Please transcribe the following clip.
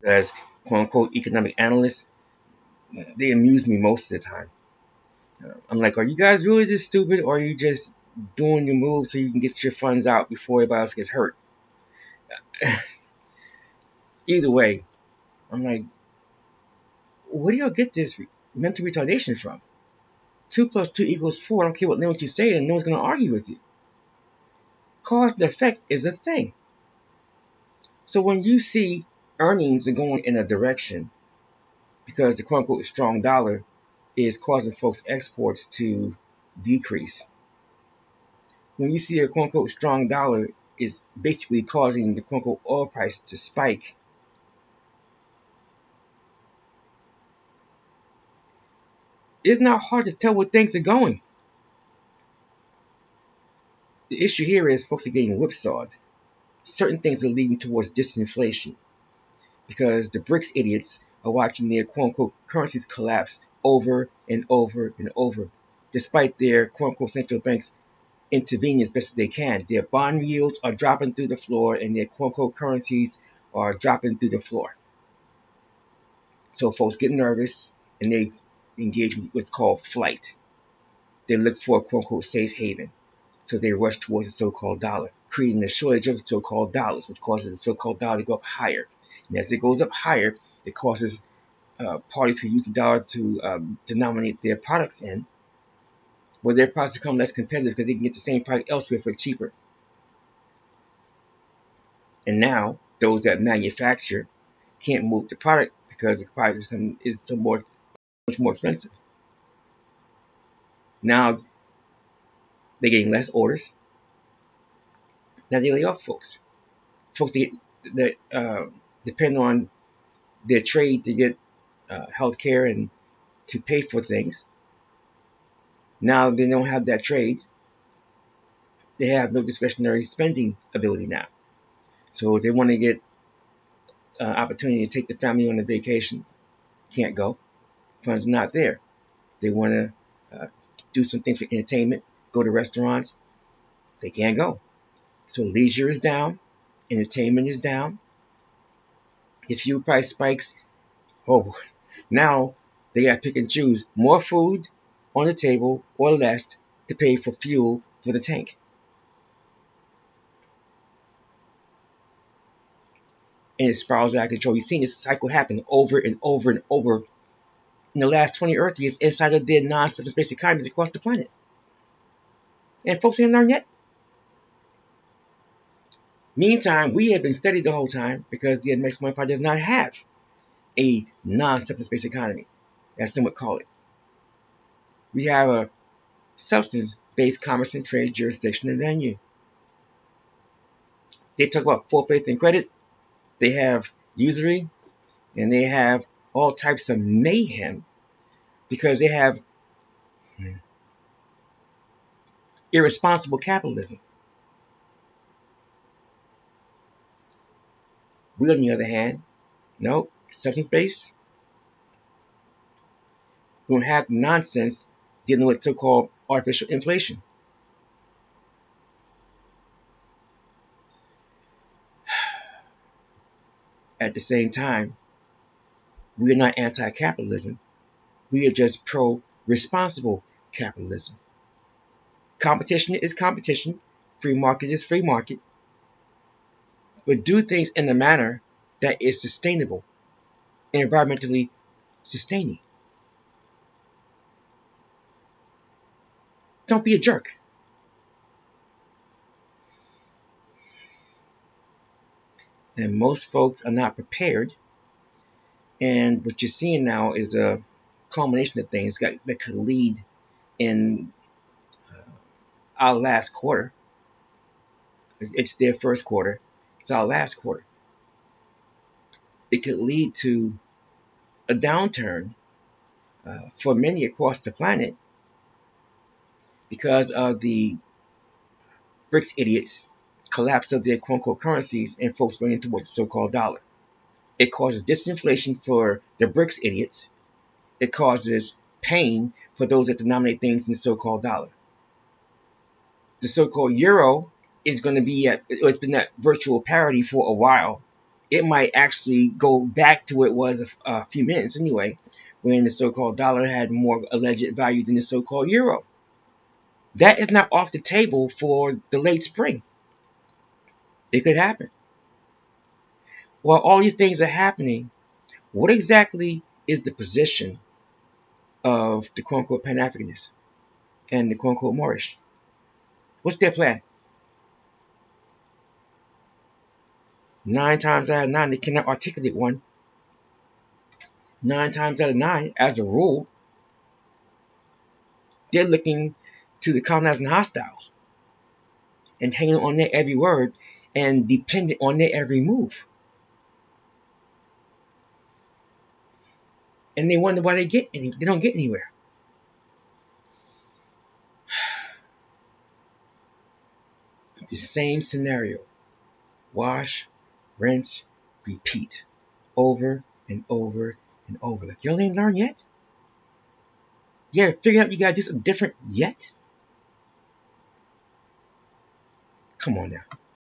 as quote unquote economic analysts, they amuse me most of the time. I'm like, are you guys really this stupid, or are you just doing your moves so you can get your funds out before everybody else gets hurt? Either way, I'm like, where do y'all get this mental retardation from? 2 + 2 = 4. I don't care what you say, and no one's going to argue with you. Cause and effect is a thing. So when you see earnings are going in a direction because the quote unquote strong dollar is causing folks' exports to decrease, when you see a quote unquote strong dollar is basically causing the quote unquote oil price to spike, it's not hard to tell where things are going. The issue here is folks are getting whipsawed. Certain things are leading towards disinflation because the BRICS idiots are watching their quote unquote currencies collapse over and over and over, despite their quote unquote central banks intervening as best as they can. Their bond yields are dropping through the floor and their quote unquote currencies are dropping through the floor. So folks get nervous and they engage with what's called flight. They look for a quote unquote safe haven. So they rush towards the so-called dollar, creating a shortage of so-called dollars, which causes the so-called dollar to go up higher. And as it goes up higher, it causes parties who use the dollar to denominate their products in, where their products become less competitive because they can get the same product elsewhere for cheaper. And now those that manufacture can't move the product because the product is so much more expensive. Now they're getting less orders. Now they lay off folks. Folks that depend on their trade to get health care and to pay for things. Now they don't have that trade. They have no discretionary spending ability now. So they want to get opportunity to take the family on a vacation. Can't go. Funds not there. They want to do some things for entertainment, go to restaurants. They can't go. So leisure is down. Entertainment is down. The fuel price spikes. Oh, now they got to pick and choose more food on the table or less to pay for fuel for the tank. And it spirals out of control. You've seen this cycle happen over and over and over in the last 20 Earth years inside of their non-substance-based economies across the planet. And folks ain't learned yet. Meantime, we have been steady the whole time because the Amexem-Moor-Empire does not have a non-substance-based economy, as some would call it. We have a substance-based commerce and trade jurisdiction and venue. They talk about full faith and credit. They have usury, and they have all types of mayhem because they have irresponsible capitalism. We, on the other hand, no, substance-based. We don't have nonsense dealing with so-called artificial inflation. At the same time, we are not anti-capitalism. We are just pro-responsible capitalism. Competition is competition. Free market is free market. But do things in a manner that is sustainable, environmentally sustaining. Don't be a jerk. And most folks are not prepared. And what you're seeing now is a culmination of things that could lead in our last quarter. It's their first quarter. It's our last quarter. It could lead to a downturn for many across the planet because of the BRICS idiots' collapse of their quote-unquote currencies and folks running towards the so-called dollar. It causes disinflation for the BRICS idiots. It causes pain for those that denominate things in the so-called dollar. The so-called euro is going to be it's been at virtual parity for a while. it might actually go back to what it was a few minutes anyway, when the so-called dollar had more alleged value than the so-called euro. That is not off the table for the late spring. It could happen. While all these things are happening, what exactly is the position of the quote-unquote Pan-Africanists and the quote-unquote Moorish? What's their plan? 9 times out of 9, they cannot articulate one. 9 times out of 9, as a rule, they're looking to the colonizing hostiles and hanging on their every word and dependent on their every move. And they wonder why they don't get anywhere. It's the same scenario. Wash, rinse, repeat. Over and over and over. Like, y'all ain't learned yet? You ever figured out you gotta do something different yet? Come on now.